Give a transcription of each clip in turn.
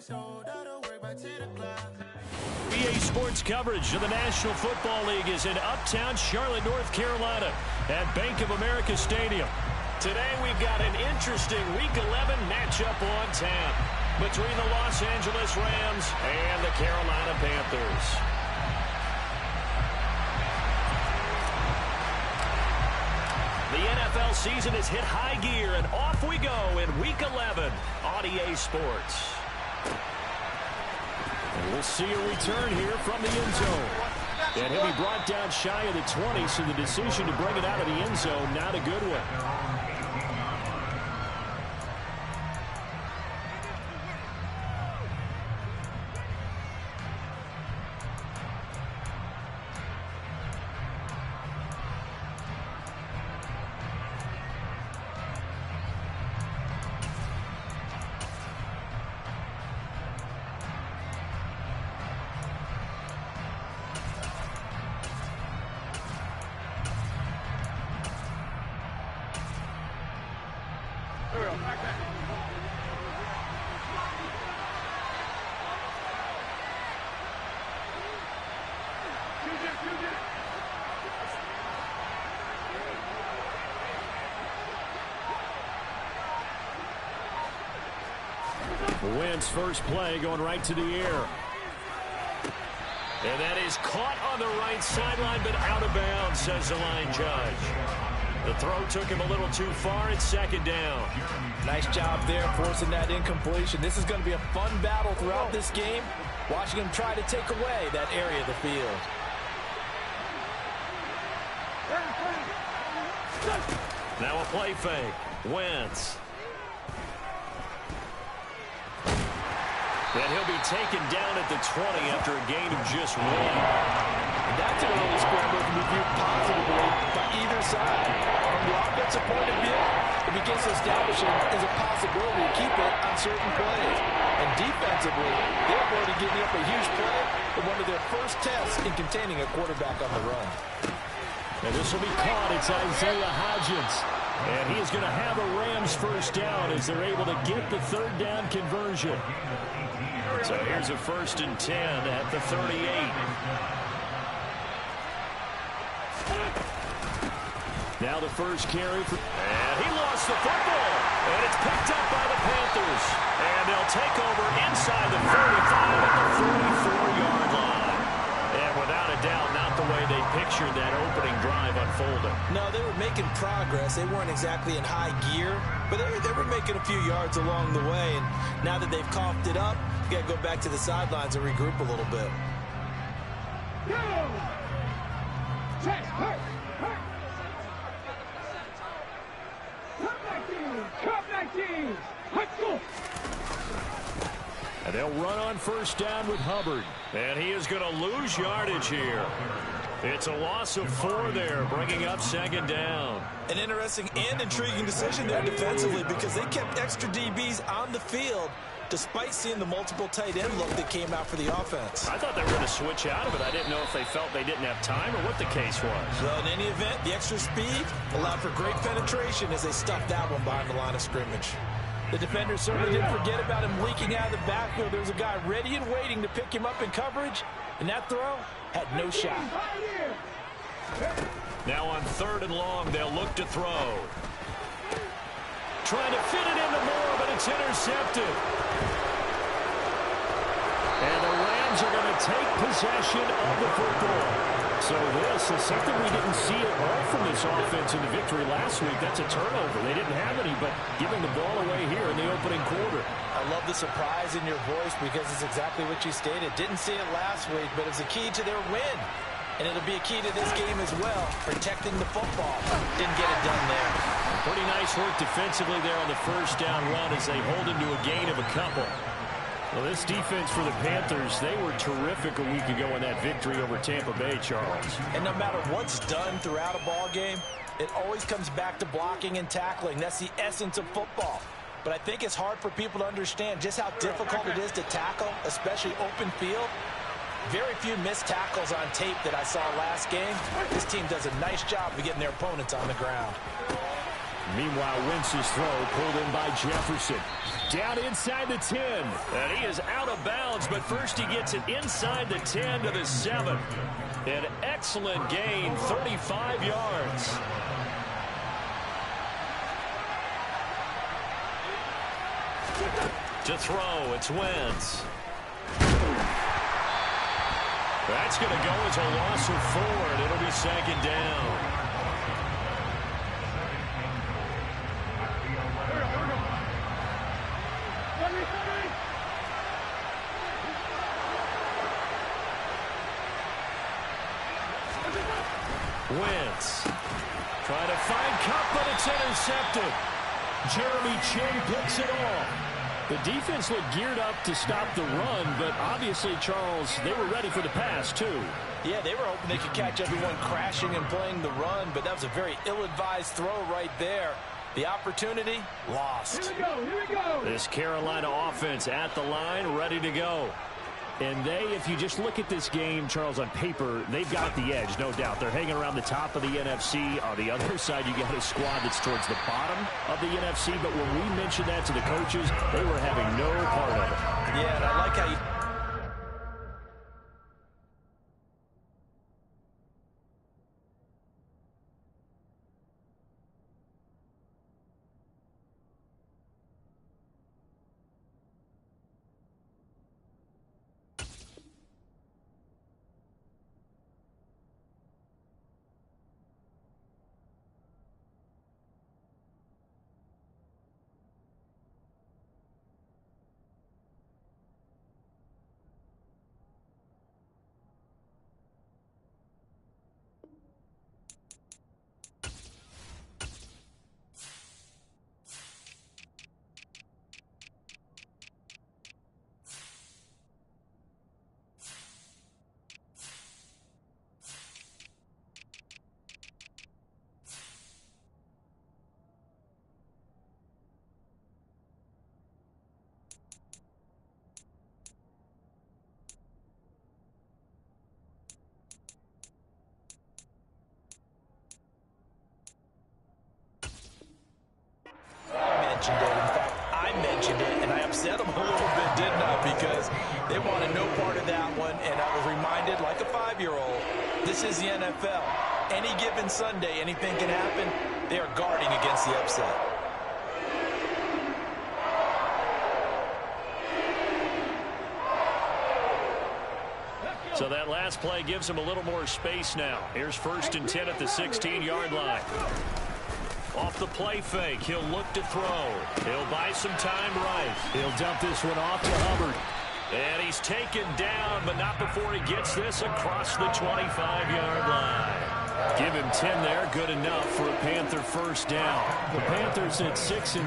EA Sports coverage of the National Football League is in uptown Charlotte, North Carolina at Bank of America Stadium. Today we've got an interesting Week 11 matchup on tap between the Los Angeles Rams and the Carolina Panthers. The NFL season has hit high gear, and off we go in Week 11 on EA Sports. And we'll see a return here from the end zone. And he'll be brought down shy of the 20, so the decision to bring it out of the end zone, not a good one. Wentz first play going right to the air. And that is caught on the right sideline, but out of bounds, says the line judge. The throw took him a little too far. It's second down. Nice job there forcing that incompletion. This is going to be a fun battle throughout this game. Watching him try to take away that area of the field. Now a play fake. Wentz. And he'll be taken down at the 20 after a gain of just 1. And that's an early scramble that can be viewed positively by either side. From the offensive point of view, it begins to establish it as a possibility to keep it on certain plays. And defensively, they're going to give up a huge play in one of their first tests in containing a quarterback on the run. And this will be caught. It's Isaiah Hodgins. And he is going to have a Rams first down as they're able to get the third down conversion. So here's a 1st and 10 at the 38. Now the first carry. And he lost the football. And it's picked up by the Panthers. And they'll take over inside the 35 at the 44-yard line. And without a doubt, not the way they pictured that opening drive unfolding. No, they were making progress. They weren't exactly in high gear, but they were making a few yards along the way. And now that they've coughed it up, you got to go back to the sidelines and regroup a little bit. And they'll run on first down with Hubbard. And he is going to lose yardage here. It's a loss of 4 there, bringing up second down. An interesting and intriguing decision there defensively because they kept extra DBs on the field despite seeing the multiple tight end look that came out for the offense. I thought they were going to switch out of it. I didn't know if they felt they didn't have time or what the case was. Well, in any event, the extra speed allowed for great penetration as they stuffed that one behind the line of scrimmage. The defenders certainly didn't forget about him leaking out of the backfield. There's a guy ready and waiting to pick him up in coverage, and that throw had no shot. Now on 3rd and long, they'll look to throw. Trying to fit it into Moore, but it's intercepted. And the Rams are going to take possession of the football. So this is something we didn't see at all from this offense in the victory last week. That's a turnover. They didn't have any, but giving the ball away here in the opening quarter. I love the surprise in your voice because it's exactly what you stated. Didn't see it last week, but it's a key to their win. And it'll be a key to this game as well, protecting the football. Didn't get it done there. Pretty nice work defensively there on the first down run as they hold him to a gain of a couple. Well, this defense for the Panthers, they were terrific a week ago in that victory over Tampa Bay, Charles. And no matter what's done throughout a ball game, it always comes back to blocking and tackling. That's the essence of football. But I think it's hard for people to understand just how difficult it is to tackle, especially open field. Very few missed tackles on tape that I saw last game. This team does a nice job of getting their opponents on the ground. Meanwhile, Wentz's throw pulled in by Jefferson. Down inside the 10. And he is out of bounds, but first he gets it inside the 10 to the 7. An excellent gain, 35 yards. To throw, it's Wentz. That's going to go as a loss of 4, and it'll be second down. Wentz trying to find Cup, but it's intercepted. Jeremy Chin picks it off. The defense looked geared up to stop the run, but obviously, Charles, they were ready for the pass, too. Yeah, they were hoping they could catch everyone crashing and playing the run, but that was a very ill-advised throw right there. The opportunity, lost. Here we go. This Carolina offense at the line, ready to go. And if you just look at this game, Charles, on paper, they've got the edge, no doubt. They're hanging around the top of the NFC. On the other side, you got a squad that's towards the bottom of the NFC. But when we mentioned that to the coaches, they were having no part of it. Yeah, and I like how you... mentioned it. In fact, I mentioned it, and I upset them a little bit, didn't I? Because they wanted no part of that one, and I was reminded, like a 5-year-old, this is the NFL. Any given Sunday, anything can happen. They are guarding against the upset. So that last play gives him a little more space now. Here's 1st and 10 at the 16-yard line. Off the play fake, he'll look to throw. He'll buy some time right. He'll dump this one off to Hubbard. And he's taken down, but not before he gets this across the 25-yard line. Give him 10 there, good enough for a Panther first down. The Panthers at 6-3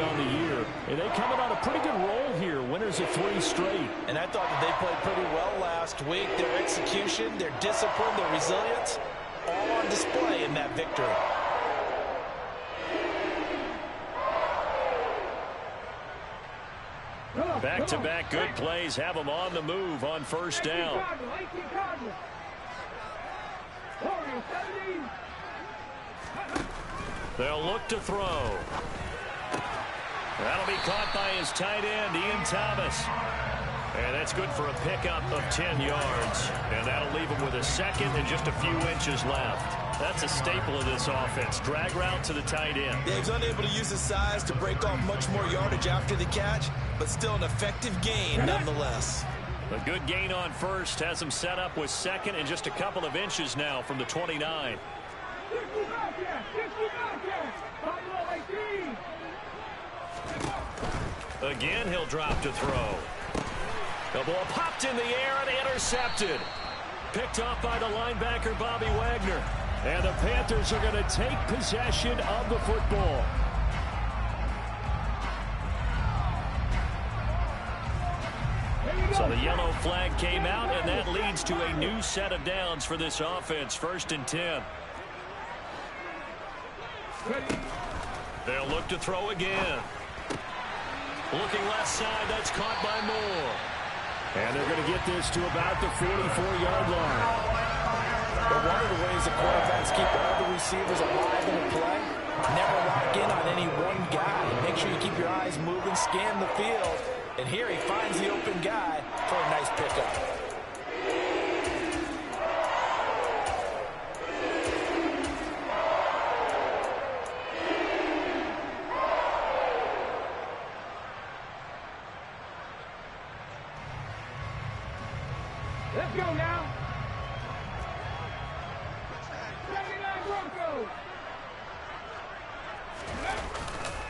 on the year, and they coming on a pretty good roll here. Winners of 3 straight. And I thought that they played pretty well last week. Their execution, their discipline, their resilience, all on display in that victory. Back-to-back good plays have them on the move on first down. They'll look to throw. That'll be caught by his tight end, Ian Thomas. And that's good for a pickup of 10 yards. And that'll leave him with a second and just a few inches left. That's a staple of this offense. Drag route to the tight end. Yeah, he's unable to use his size to break off much more yardage after the catch, but still an effective gain nonetheless. A good gain on first has him set up with second and just a couple of inches now from the 29. Again, he'll drop to throw. The ball popped in the air and intercepted. Picked off by the linebacker, Bobby Wagner. And the Panthers are going to take possession of the football. So the yellow flag came out, and that leads to a new set of downs for this offense. 1st and 10. They'll look to throw again. Looking left side, that's caught by Moore. And they're going to get this to about the 44-yard line. But one of the ways the quarterbacks keep all the receivers alive in a play Never lock in on any one guy. Make sure you keep your eyes moving, scan the field. And here he finds the open guy for a nice pickup. Let's go now. 79 Broncos.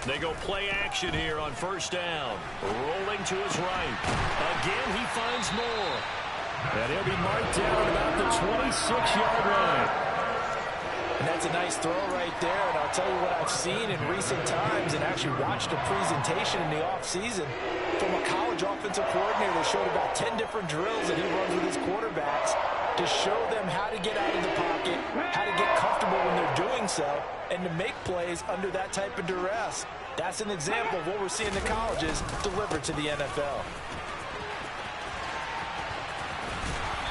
They go play action here on first down. Rolling to his right. Again, he finds more. And he'll be marked down at about the 26-yard line. And that's a nice throw right there. And I'll tell you what I've seen in recent times and actually watched a presentation in the offseason from a college offensive coordinator that showed about 10 different drills that he runs with his quarterbacks to show them how to get out of the pocket, how to get comfortable when they're doing so, and to make plays under that type of duress. That's an example of what we're seeing in the colleges delivered to the NFL.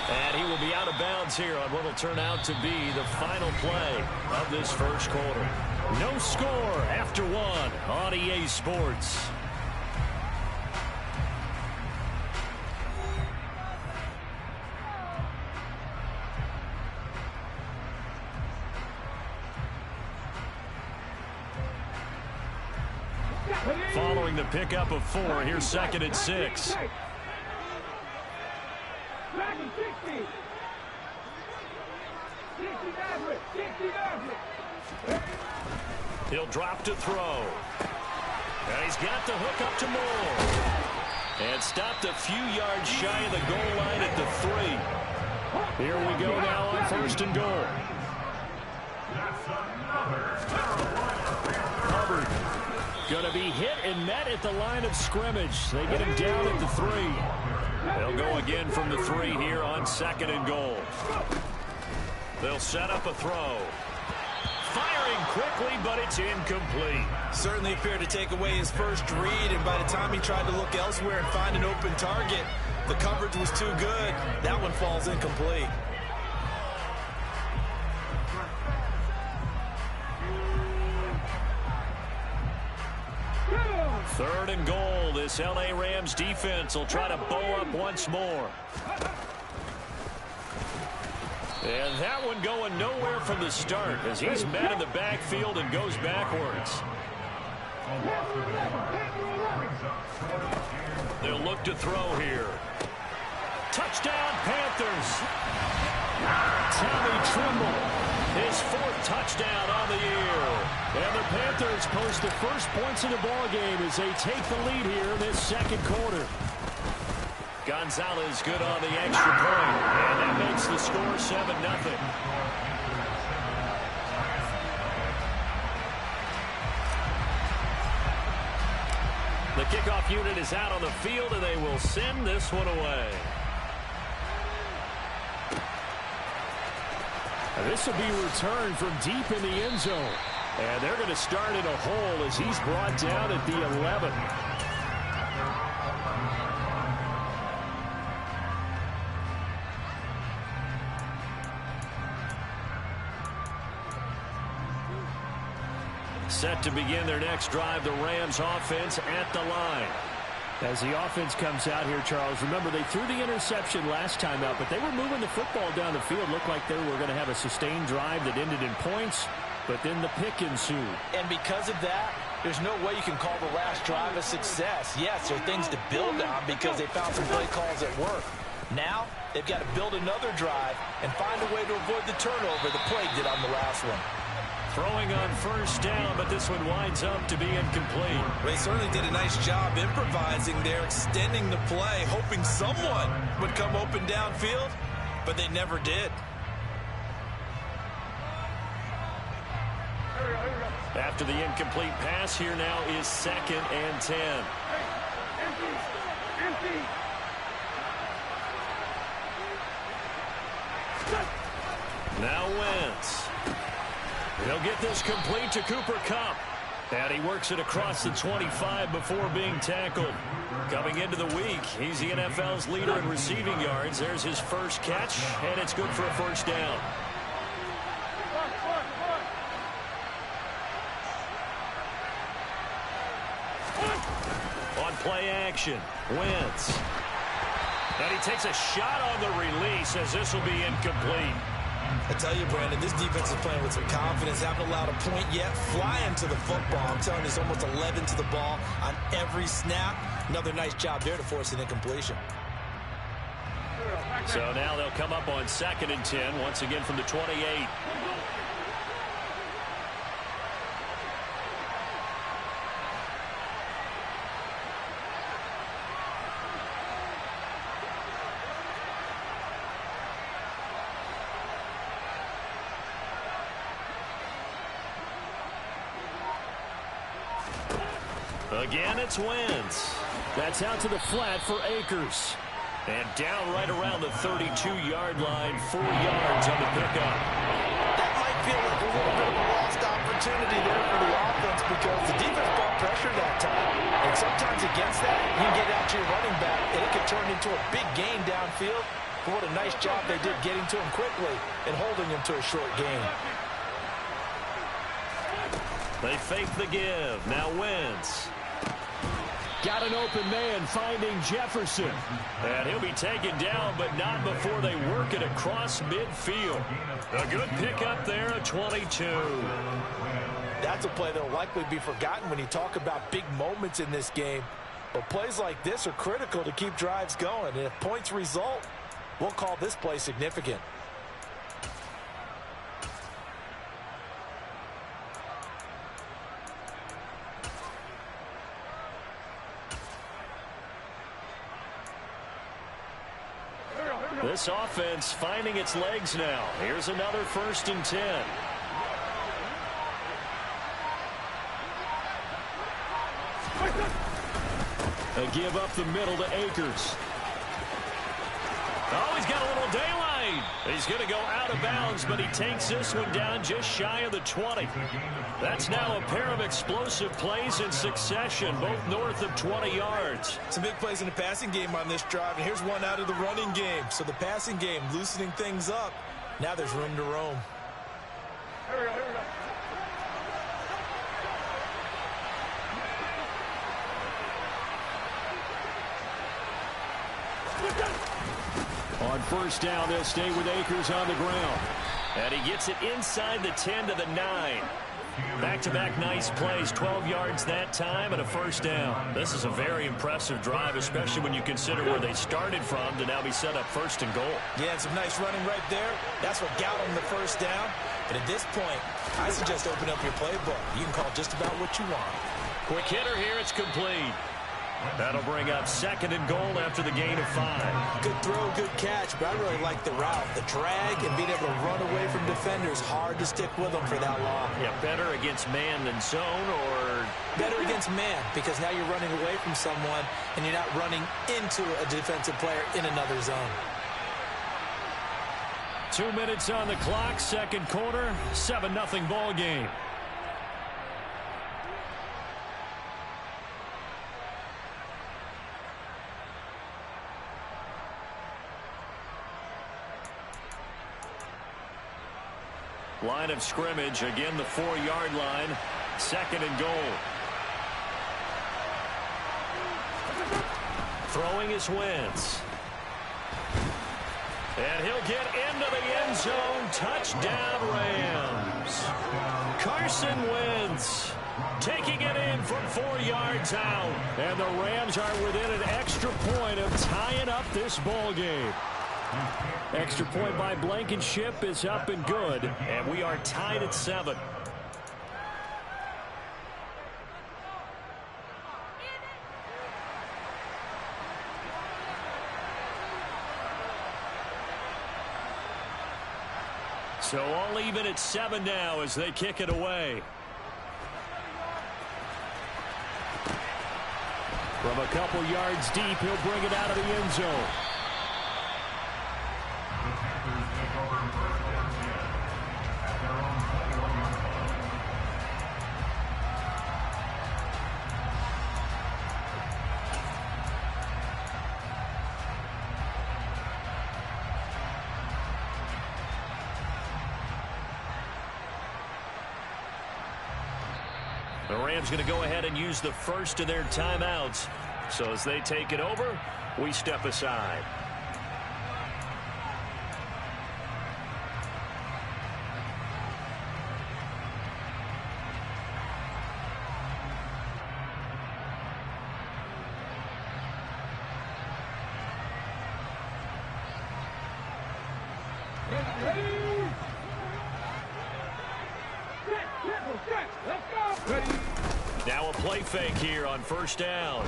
And he will be out of bounds here on what will turn out to be the final play of this first quarter. No score after one on EA Sports. Following the pickup of 4, here's 2nd and 6. He'll drop to throw. And he's got the hook up to Moore. And stopped a few yards shy of the goal line at the 3. Here we go now on 1st and goal. Hubbard going to be hit and met at the line of scrimmage. They get him down at the 3. They'll go again from the 3 here on 2nd and goal. They'll set up a throw. Firing quickly, but it's incomplete. Certainly appeared to take away his first read, and by the time he tried to look elsewhere and find an open target, the coverage was too good. That one falls incomplete. 3rd and goal. This LA Rams defense will try to bow up once more. And that one going nowhere from the start as he's met in the backfield and goes backwards. They'll look to throw here. Touchdown, Panthers. Tommy Tremble, his 4th touchdown on the year. And the Panthers post the first points of the ball game as they take the lead here in this 2nd quarter. Gonzalez good on the extra point, and that makes the score 7-0. The kickoff unit is out on the field, and they will send this one away. This will be returned from deep in the end zone. And they're going to start in a hole as he's brought down at the 11. Set to begin their next drive, the Rams offense at the line. As the offense comes out here, Charles, remember they threw the interception last time out, but they were moving the football down the field. Looked like they were going to have a sustained drive that ended in points, but then the pick ensued. And because of that, there's no way you can call the last drive a success. Yes, there are things to build on because they found some play calls at work. Now, they've got to build another drive and find a way to avoid the turnover the play did on the last one. Throwing on first down, but this one winds up to be incomplete. They certainly did a nice job improvising there, extending the play, hoping someone would come open downfield, but they never did. After the incomplete pass, here now is 2nd and 10. Now Wentz. He'll get this complete to Cooper Kupp. And he works it across the 25 before being tackled. Coming into the week, he's the NFL's leader in receiving yards. There's his first catch, and it's good for a first down. On play action, Wentz. And he takes a shot on the release as this will be incomplete. I tell you, Brandon, this defense is playing with some confidence. Haven't allowed a point yet. Flying to the football. I'm telling you, it's almost 11 to the ball on every snap. Another nice job there to force an incompletion. So now they'll come up on 2nd and 10, once again from the 28. Again, it's Wentz. That's out to the flat for Akers. And down right around the 32-yard line, 4 yards on the pickup. That might feel like a little bit of a lost opportunity there for the offense because the defense brought pressure that time. And sometimes against that, you get out to your running back, and it can turn into a big gain downfield. But what a nice job they did getting to him quickly and holding him to a short gain. They fake the give. Now Wentz. Got an open man finding Jefferson. And he'll be taken down, but not before they work it across midfield. A good pickup there at 22. That's a play that will likely be forgotten when you talk about big moments in this game. But plays like this are critical to keep drives going. And if points result, we'll call this play significant. This offense finding its legs now. Here's another 1st and 10. A give up the middle to Akers. Oh, he's got a little daylight. He's going to go out of bounds, but he takes this one down just shy of the 20. That's now a pair of explosive plays in succession, both north of 20 yards. Some big plays in the passing game on this drive, and here's one out of the running game. So the passing game loosening things up. Now there's room to roam. Here we go, here we go. On 1st down, they'll stay with Akers on the ground. And he gets it inside the 10 to the 9. Back-to-back nice plays, 12 yards that time and a 1st down. This is a very impressive drive, especially when you consider where they started from to now be set up 1st and goal. Yeah, and some nice running right there. That's what got them the 1st down. But at this point, I suggest open up your playbook. You can call just about what you want. Quick hitter here, it's complete. That'll bring up 2nd and goal after the gain of 5. Good throw, good catch, but I really like the route. The drag and being able to run away from defenders, hard to stick with them for that long. Yeah, better against man than zone, or better against man, because now you're running away from someone and you're not running into a defensive player in another zone. 2 minutes on the clock, 2nd quarter, 7-0 ball game. Line of scrimmage, again the 4-yard line, 2nd and goal. Throwing is Wentz. And he'll get into the end zone. Touchdown, Rams. Carson Wentz taking it in from 4 yards out. And the Rams are within an extra point of tying up this ball game. Extra point by Blankenship is up and good, and we are tied at 7. So all even at 7 now as they kick it away. From a couple yards deep, he'll bring it out of the end zone. The Rams going to go ahead and use the first of their timeouts. So as they take it over, we step aside. Now a play fake here on first down.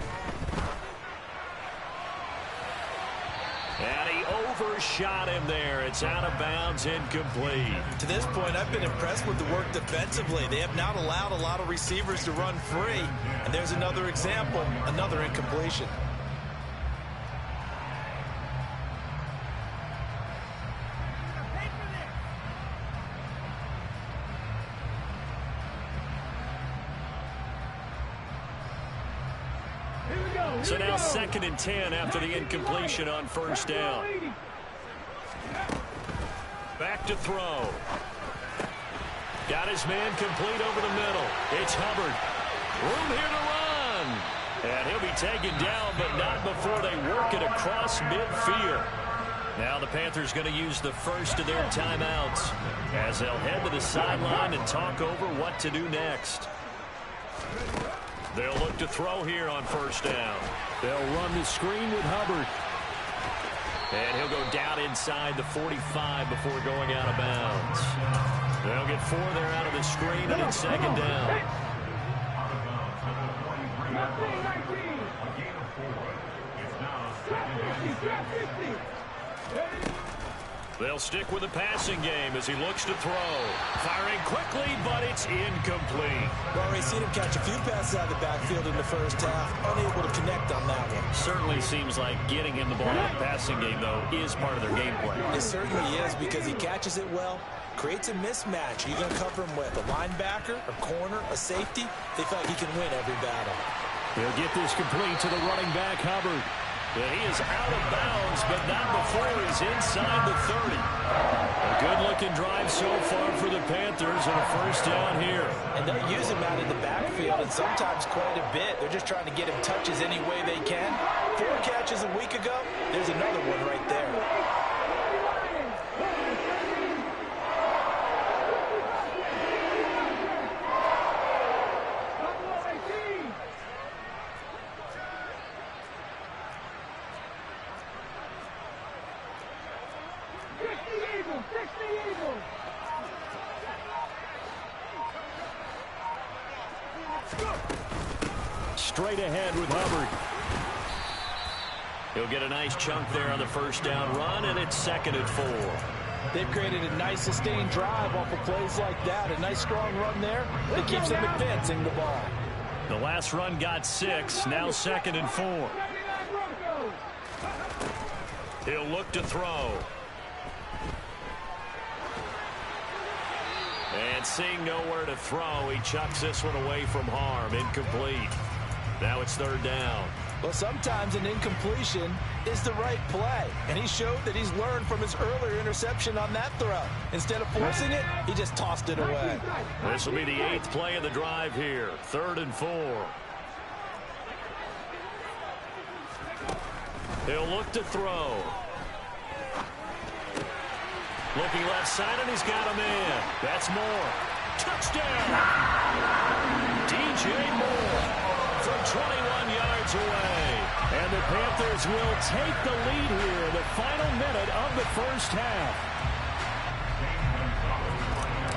And he overshot him there. It's out of bounds, incomplete. To this point, I've been impressed with the work defensively. They have not allowed a lot of receivers to run free. And there's another example, another incompletion. So now 2nd and 10 after the incompletion on first down. Back to throw. Got his man complete over the middle. It's Hubbard. Room here to run. And he'll be taken down, but not before they work it across midfield. Now the Panthers going to use the first of their timeouts as they'll head to the sideline and talk over what to do next. They'll look to throw here on first down. They'll run the screen with Hubbard. And he'll go down inside the 45 before going out of bounds. They'll get 4 there out of the screen, and it's 2nd down. They'll stick with the passing game as he looks to throw. Firing quickly, but it's incomplete. Well, we've seen him catch a few passes out of the backfield in the first half, unable to connect on that one. Certainly seems like getting him the ball in the passing game, though, is part of their game plan. It certainly is, because he catches it well, creates a mismatch. Are you going to cover him with a linebacker, a corner, a safety? They feel like he can win every battle. He'll get this complete to the running back, Hubbard. And he is out of bounds, but not before he's inside the 30. A good-looking drive so far for the Panthers, and a first down here. And they'll use him out in the backfield, and sometimes quite a bit. They're just trying to get him touches any way they can. 4 catches a week ago. There's another one right there. Straight ahead with Hubbard. He'll get a nice chunk there on the first down run, and it's 2nd and 4. They've created a nice sustained drive off of plays like that. A nice strong run there that keeps them advancing the ball. The last run got 6, now 2nd and 4. He'll look to throw. And seeing nowhere to throw, he chucks this one away from harm. Incomplete. Now it's 3rd down. Well, sometimes an incompletion is the right play. And he showed that he's learned from his earlier interception on that throw. Instead of forcing it, he just tossed it away. This will be the 8th play of the drive here. 3rd and 4. He'll look to throw. Looking left side, and he's got a man. That's Moore. Touchdown! DJ Moore from 21 yards away. And the Panthers will take the lead here in the final minute of the first half.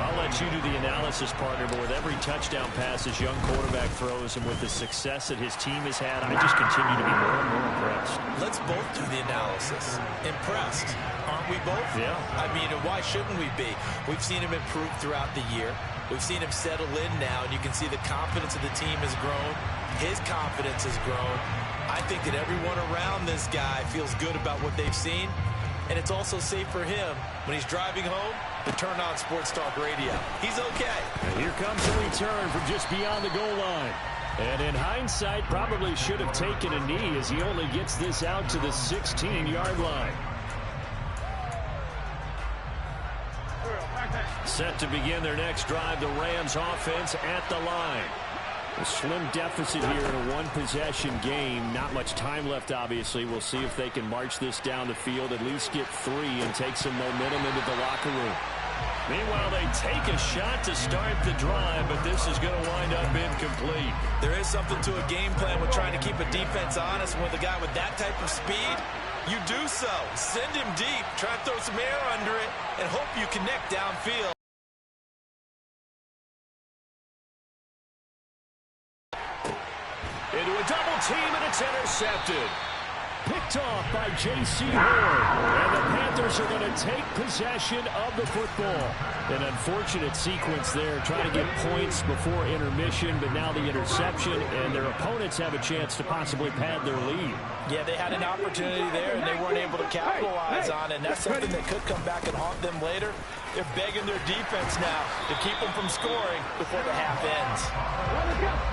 I'll let you do the analysis, partner, but with every touchdown pass this young quarterback throws and with the success that his team has had, I just continue to be more and more impressed. Let's both do the analysis. Impressed, aren't we both? Yeah. I mean, and why shouldn't we be? We've seen him improve throughout the year. We've seen him settle in now, and you can see the confidence of the team has grown. His confidence has grown. I think that everyone around this guy feels good about what they've seen, and it's also safe for him when he's driving home to turn on Sports Talk Radio. He's okay. And here comes a return from just beyond the goal line. And in hindsight, probably should have taken a knee as he only gets this out to the 16-yard line. Set to begin their next drive, the Rams offense at the line. A slim deficit here in a one-possession game. Not much time left, obviously. We'll see if they can march this down the field, at least get 3 and take some momentum into the locker room. Meanwhile, they take a shot to start the drive, but this is going to wind up incomplete. There is something to a game plan with trying to keep a defense honest. With a guy with that type of speed, you do so. Send him deep, try to throw some air under it, and hope you connect downfield. Into a double team, and it's intercepted. Picked off by J.C. Horn. And the Panthers are going to take possession of the football. An unfortunate sequence there, trying to get points before intermission, but now the interception, and their opponents have a chance to possibly pad their lead. Yeah, they had an opportunity there, and they weren't able to capitalize on it, and that's something that could come back and haunt them later. They're begging their defense now to keep them from scoring before the half ends.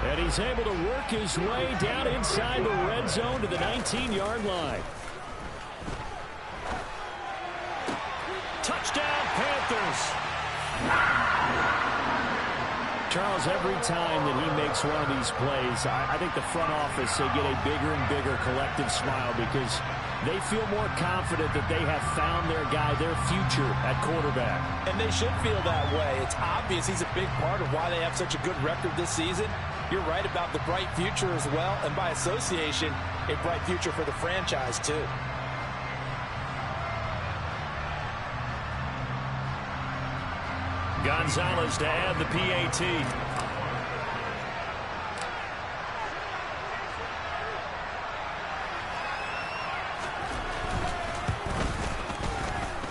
And he's able to work his way down inside the red zone to the 19-yard line. Touchdown, Panthers. Charles, every time that he makes one of these plays, I think the front office, they get a bigger and bigger collective smile because they feel more confident that they have found their guy, their future at quarterback. And they should feel that way. It's obvious he's a big part of why they have such a good record this season. You're right about the bright future as well, and by association, a bright future for the franchise too. Gonzalez to add the PAT.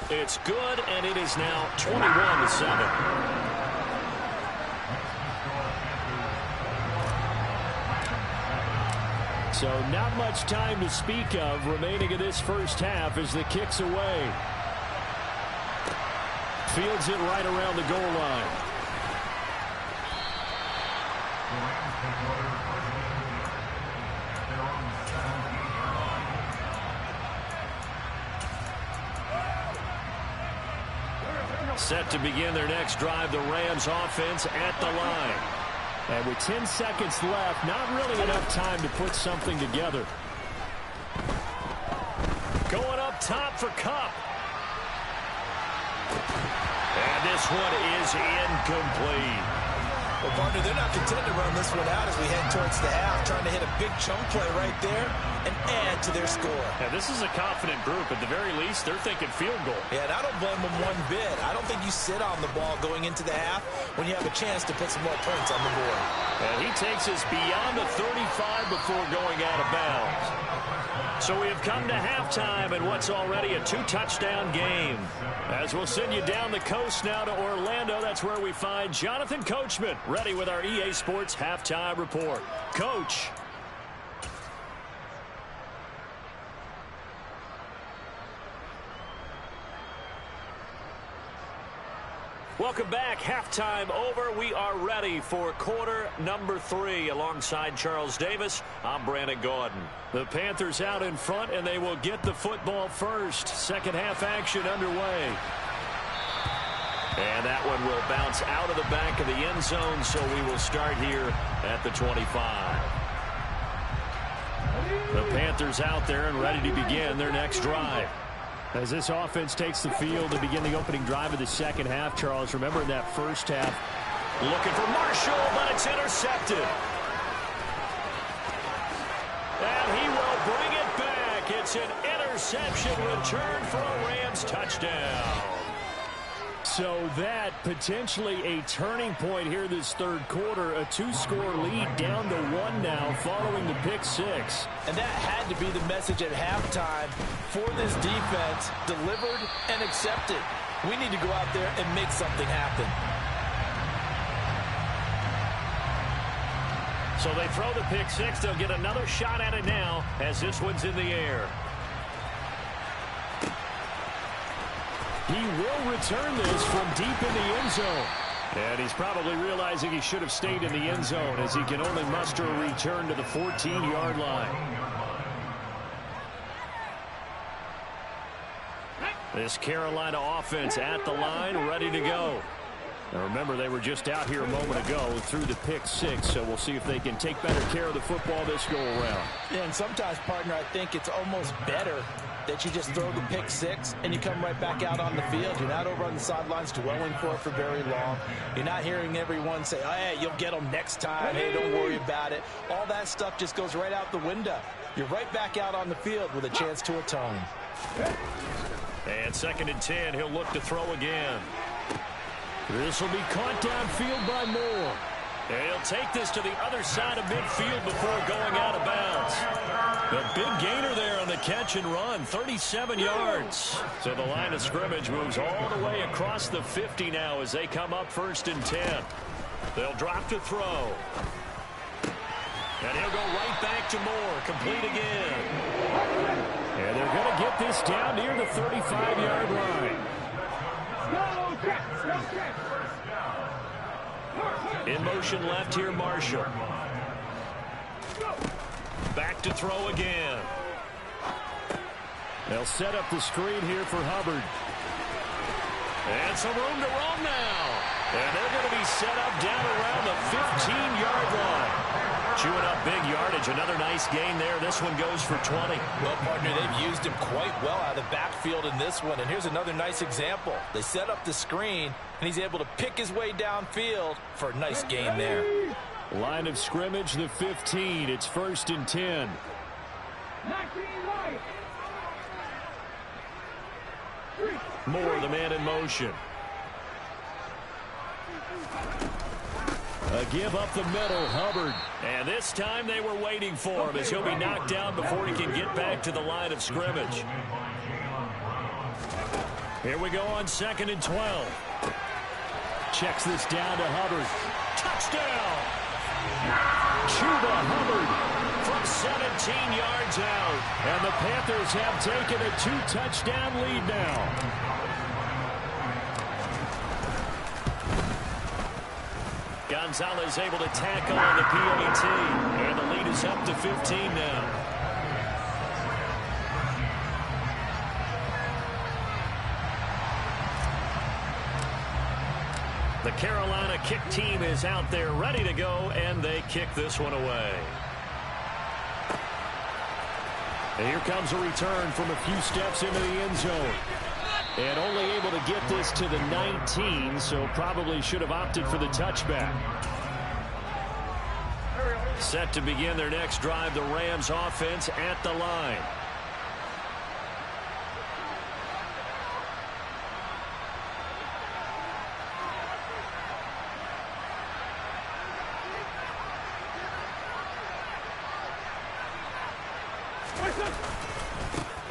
It's good, and it is now 21-7. So not much time to speak of remaining in this first half as the kick's away. Fields it right around the goal line. Set to begin their next drive, the Rams offense at the line. And with 10 seconds left, not really enough time to put something together. Going up top for Kupp. And this one is incomplete. Well, partner, they're not content to run this one out as we head towards the half, trying to hit a big chunk play right there and add to their score. Yeah, this is a confident group. At the very least, they're thinking field goal. Yeah, and I don't blame them one bit. I don't think you sit on the ball going into the half when you have a chance to put some more points on the board. And he takes us beyond the 35 before going out of bounds. So we have come to halftime in what's already a 2-touchdown game. As we'll send you down the coast now to Orlando, that's where we find Jonathan Coachman ready with our EA Sports Halftime Report. Coach. Welcome back. Halftime over. We are ready for quarter number 3. Alongside Charles Davis, I'm Brandon Gaudin. The Panthers out in front, and they will get the football first. Second half action underway. And that one will bounce out of the back of the end zone, so we will start here at the 25. The Panthers out there and ready to begin their next drive. As this offense takes the field to begin the opening drive of the second half, Charles, remember in that first half, looking for Marshall, but it's intercepted. And he will bring it back. It's an interception return for a Rams touchdown. So that potentially a turning point here this third quarter. A 2-score lead down to 1 now following the pick 6. And that had to be the message at halftime for this defense. Delivered and accepted. We need to go out there and make something happen. So they throw the pick 6. They'll get another shot at it now as this one's in the air. He will return this from deep in the end zone. And he's probably realizing he should have stayed in the end zone as he can only muster a return to the 14-yard line. This Carolina offense at the line, ready to go. Now remember, they were just out here a moment ago through the pick six, so we'll see if they can take better care of the football this go-around. Yeah, and sometimes, partner, I think it's almost better that you just throw the pick six and you come right back out on the field. You're not over on the sidelines dwelling for it for very long. You're not hearing everyone say, oh, hey, you'll get them next time. Hey, don't worry about it. All that stuff just goes right out the window. You're right back out on the field with a chance to atone. And 2nd and 10, he'll look to throw again. This will be caught downfield by Moore. And he'll take this to the other side of midfield before going out of bounds. A big gainer there on the catch and run, 37 yards. So the line of scrimmage moves all the way across the 50 now as they come up 1st and 10. They'll drop to throw. And he'll go right back to Moore, complete again. And they're going to get this down near the 35-yard line. In motion left here, Marshall. Back to throw again. They'll set up the screen here for Hubbard. And some room to roam now. And they're going to be set up down around the 15-yard line. Chewing up big yardage. Another nice gain there. This one goes for 20. Well, partner, they've used him quite well out of the backfield in this one. And here's another nice example. They set up the screen, and he's able to pick his way downfield for a nice gain there. Line of scrimmage, the 15. It's 1st and 10. Moore, the man in motion. A give up the middle, Hubbard. And this time they were waiting for him as he'll be knocked down before he can get back to the line of scrimmage. Here we go on 2nd and 12. Checks this down to Hubbard. Touchdown! Chuba Hubbard from 17 yards out. And the Panthers have taken a 2-touchdown lead now. Gonzalez able to tackle on the PAT. And the lead is up to 15 now. The Carolina kick team is out there ready to go, and they kick this one away. And here comes a return from a few steps into the end zone. And only able to get this to the 19, so probably should have opted for the touchback. Set to begin their next drive, the Rams offense at the line.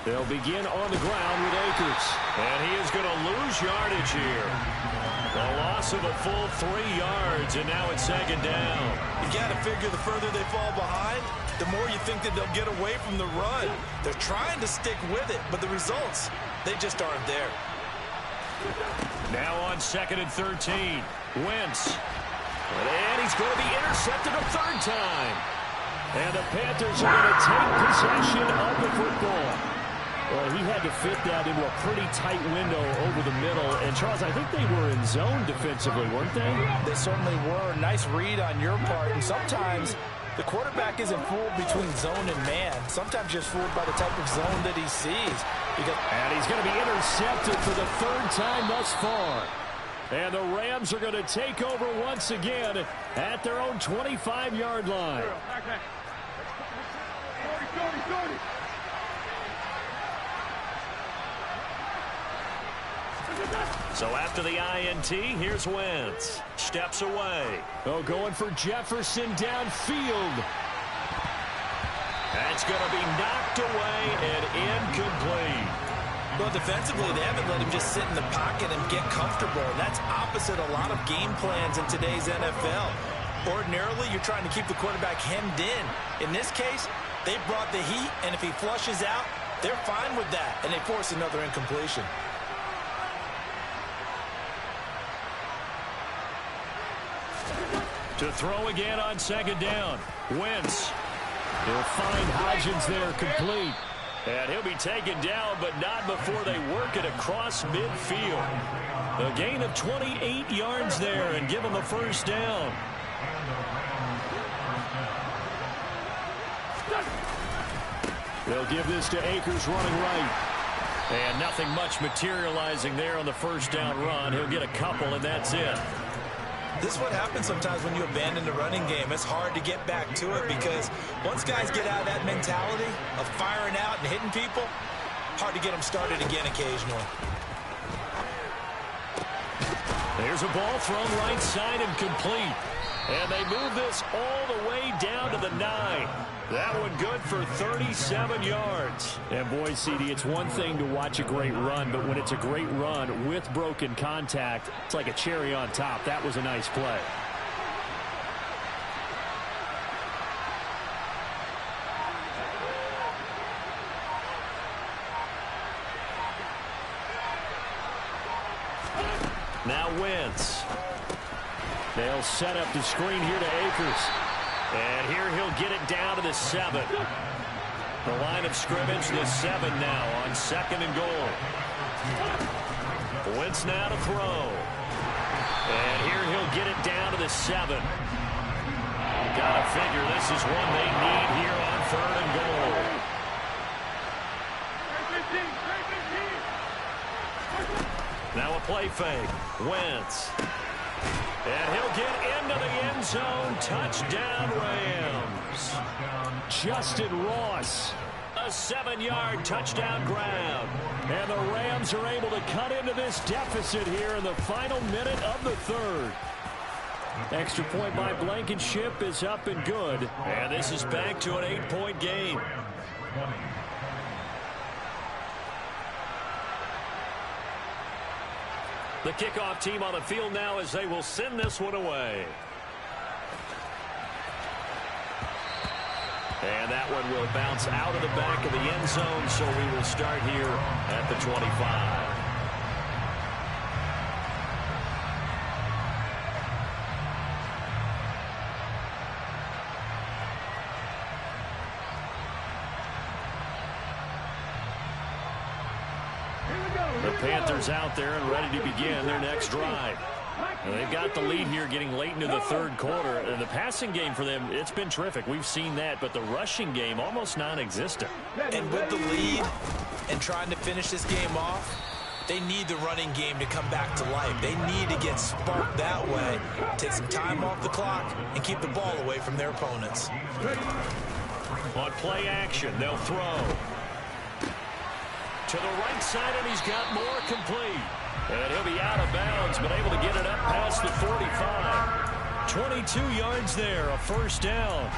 They'll begin on the ground with Akers. And he is going to lose yardage here. A loss of a full 3 yards, and now it's 2nd down. You got to figure the further they fall behind, the more you think that they'll get away from the run. They're trying to stick with it, but the results, they just aren't there. Now on 2nd and 13. Wentz. And he's going to be intercepted a 3rd time. And the Panthers are going to take possession of the football. Well, he had to fit that into a pretty tight window over the middle. And, Charles, I think they were in zone defensively, weren't they? They certainly were. Nice read on your part. And sometimes the quarterback isn't fooled between zone and man. Sometimes you're fooled by the type of zone that he sees. And he's going to be intercepted for the 3rd time thus far. And the Rams are going to take over once again at their own 25-yard line. So after the INT, here's Wentz. Steps away. Oh, going for Jefferson downfield. That's going to be knocked away and incomplete. Well, defensively, they haven't let him just sit in the pocket and get comfortable. And that's opposite a lot of game plans in today's NFL. Ordinarily, you're trying to keep the quarterback hemmed in. In this case, they brought the heat, and if he flushes out, they're fine with that, and they force another incompletion. To throw again on 2nd down. Wentz. He'll find Hodgins there complete. And he'll be taken down, but not before they work it across midfield. A gain of 28 yards there and give him a first down. They'll give this to Akers running right. And nothing much materializing there on the first down run. He'll get a couple, and that's it. This is what happens sometimes when you abandon the running game. It's hard to get back to it because once guys get out of that mentality of firing out and hitting people, hard to get them started again occasionally. There's a ball thrown right side and complete. And they move this all the way down to the 9. That one good for 37 yards. And boy, CD, it's one thing to watch a great run, but when it's a great run with broken contact, it's like a cherry on top. That was a nice play. Now Wentz. They'll set up the screen here to Akers. And here he'll get it down to the 7. The line of scrimmage, the 7 now on 2nd and goal. Wentz now to throw. And here he'll get it down to the 7. Gotta figure this is one they need here on 3rd and goal. Now a play fake. Wentz. And he'll get into the end zone. Touchdown, Rams. Justin Ross. A 7-yard touchdown grab. And the Rams are able to cut into this deficit here in the final minute of the 3rd. Extra point by Blankenship is up and good. And this is back to an 8-point game. The kickoff team on the field now as they will send this one away. And that one will bounce out of the back of the end zone, so we will start here at the 25. The Panthers out there and ready to begin their next drive. And they've got the lead here getting late into the 3rd quarter. And the passing game for them, it's been terrific. We've seen that, but the rushing game almost non-existent. And with the lead and trying to finish this game off, they need the running game to come back to life. They need to get sparked that way, take some time off the clock, and keep the ball away from their opponents. On play action, they'll throw. To the right side, and he's got more complete. And he'll be out of bounds, but able to get it up past the 45. 22 yards there, a first down.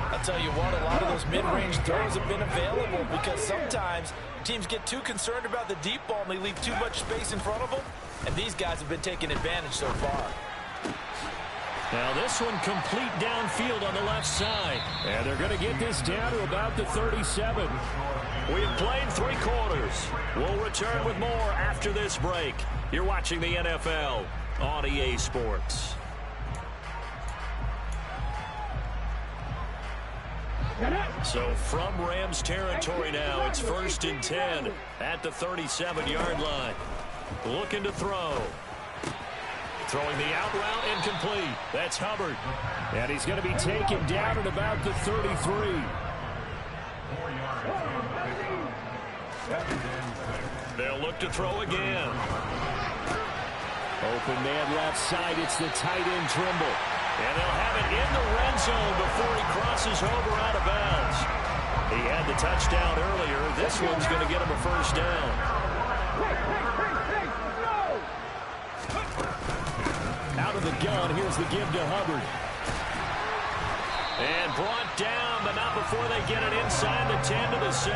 I'll tell you what, a lot of those mid-range throws have been available because sometimes teams get too concerned about the deep ball and they leave too much space in front of them. And these guys have been taking advantage so far. Now this one complete downfield on the left side. And they're going to get this down to about the 37. We have played 3 quarters. We'll return with more after this break. You're watching the NFL on EA Sports. So from Rams territory now, it's 1st and 10 at the 37-yard line. Looking to throw. Throwing the out route incomplete. That's Hubbard. And he's going to be taken down at about the 33. They'll look to throw again. Open man left side. It's the tight end Trimble. And they'll have it in the red zone before he crosses over out of bounds. He had the touchdown earlier. This one's going to get him a first down. Out of the gun. Here's the give to Hubbard. And brought down, but not before they get it inside the 10 to the 7.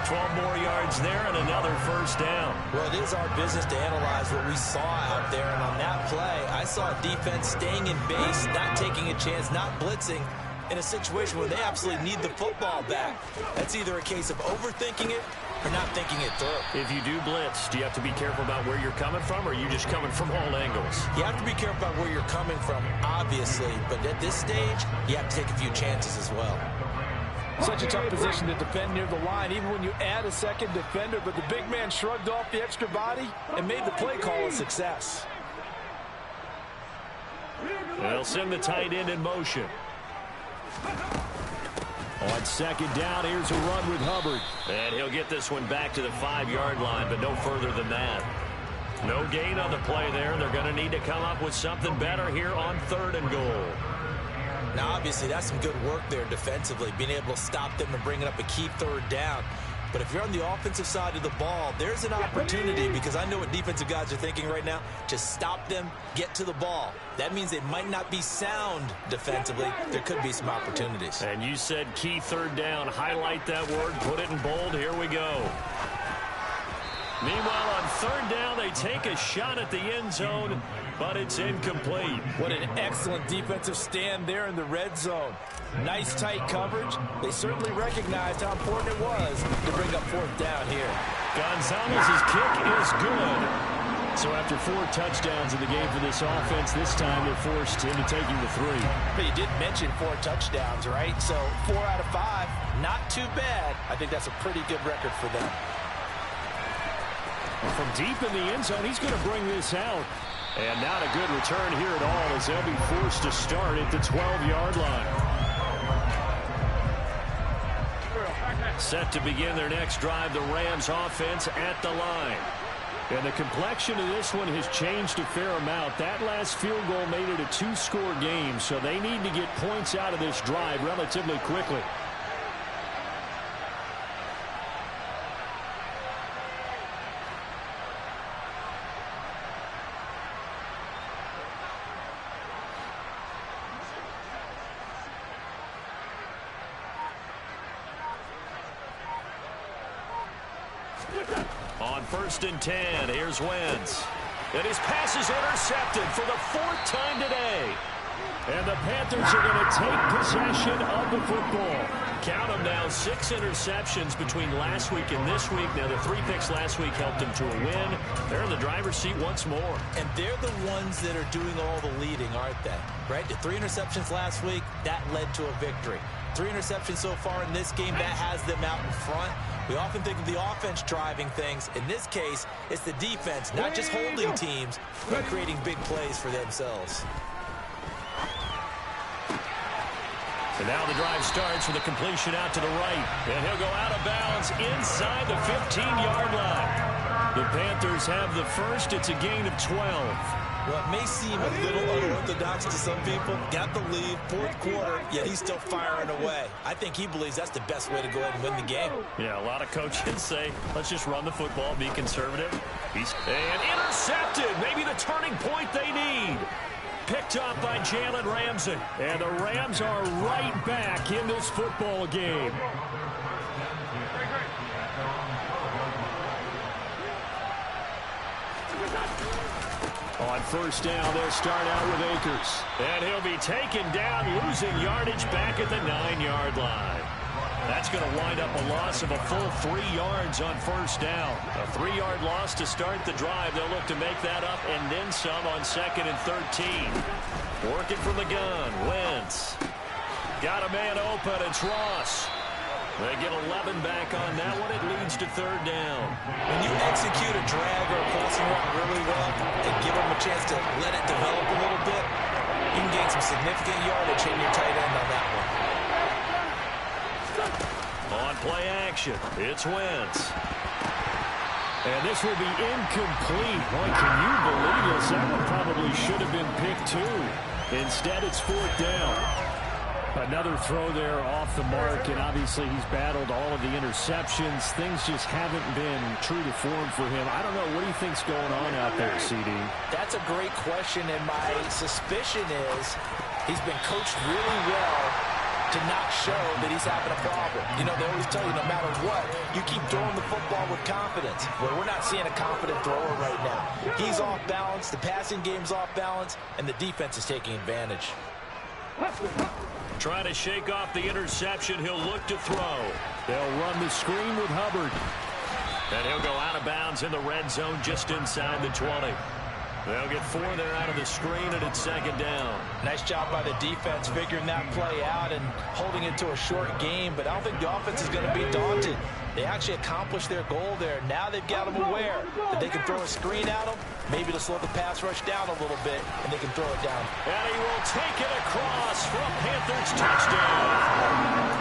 12 more yards there and another first down. Well, it is our business to analyze what we saw out there. And on that play, I saw defense staying in base, not taking a chance, not blitzing in a situation where they absolutely need the football back. That's either a case of overthinking it or not thinking it through. If you do blitz, do you have to be careful about where you're coming from, or are you just coming from all angles? You have to be careful about where you're coming from, obviously. But at this stage, you have to take a few chances as well. Such a tough position to defend near the line, even when you add a second defender. But the big man shrugged off the extra body and made the play call a success. They'll send the tight end in motion. On second down, here's a run with Hubbard. And he'll get this one back to the 5-yard line, but no further than that. No gain on the play there. They're going to need to come up with something better here on 3rd and goal. Now, obviously, that's some good work there defensively, being able to stop them and bringing up a key 3rd down. But if you're on the offensive side of the ball, there's an opportunity, because I know what defensive guys are thinking right now. Just stop them, get to the ball. That means they might not be sound defensively. There could be some opportunities. And you said key 3rd down. Highlight that word, put it in bold. Here we go. Meanwhile, on 3rd down, they take a shot at the end zone, but it's incomplete. What an excellent defensive stand there in the red zone. Nice tight coverage. They certainly recognized how important it was to bring up 4th down here. Gonzalez's kick is good. So after 4 touchdowns in the game for this offense, this time they're forced into taking the 3. But you did mention 4 touchdowns, right? So 4 out of 5, not too bad. I think that's a pretty good record for them. From deep in the end zone, he's going to bring this out. And not a good return here at all, as they'll be forced to start at the 12-yard line. Set to begin their next drive, the Rams offense at the line. And the complexion of this one has changed a fair amount. That last field goal made it a 2-score game, so they need to get points out of this drive relatively quickly. On 1st and 10, here's Wentz. And his pass is intercepted for the 4th time today. And the Panthers are going to take possession of the football. Count them now, 6 interceptions between last week and this week. Now, the 3 picks last week helped them to a win. They're in the driver's seat once more. And they're the ones that are doing all the leading, aren't they? Right? The 3 interceptions last week, that led to a victory. 3 interceptions so far in this game, that has them out in front. We often think of the offense driving things. In this case, it's the defense, not just holding teams, but creating big plays for themselves. And now the drive starts with a completion out to the right. And he'll go out of bounds inside the 15-yard line. The Panthers have the first. It's a gain of 12. Well, it may seem a little unorthodox to some people. Got the lead, 4th quarter, yet he's still firing away. I think he believes that's the best way to go ahead and win the game. Yeah, a lot of coaches say, let's just run the football, be conservative. And intercepted, maybe the turning point they need. Picked up by Jalen Ramsey. And the Rams are right back in this football game. On 1st down, they'll start out with Akers. And he'll be taken down, losing yardage back at the 9-yard line. That's going to wind up a loss of a full 3 yards on 1st down. A 3-yard loss to start the drive. They'll look to make that up and then some on 2nd and 13. Working from the gun, Wentz. Got a man open, it's Ross. They get 11 back on that one. It leads to 3rd down. When you execute a drag or a crossing route really well and give them a chance to let it develop a little bit, you can gain some significant yardage in your tight end on that one. On play action, it's Wentz. And this will be incomplete. Boy, can you believe this? That one probably should have been picked too. Instead, it's 4th down. Another throw there off the mark, and obviously he's battled all of the interceptions. Things just haven't been true to form for him. I don't know. What do you think's going on out there, CD? That's a great question, and my suspicion is he's been coached really well to not show that he's having a problem. You know, they always tell you no matter what, you keep throwing the football with confidence. Well, we're not seeing a confident thrower right now. He's off balance, the passing game's off balance, and the defense is taking advantage. Trying to shake off the interception. He'll look to throw. They'll run the screen with Hubbard. And he'll go out of bounds in the red zone just inside the 20. They'll get 4 there out of the screen, and it's second down. Nice job by the defense figuring that play out and holding it to a short game, but I don't think the offense is going to be daunted. They actually accomplished their goal there. Now they've got them aware that they can throw a screen at them, maybe to slow the pass rush down a little bit, and they can throw it down. And he will take it across for a Panthers touchdown.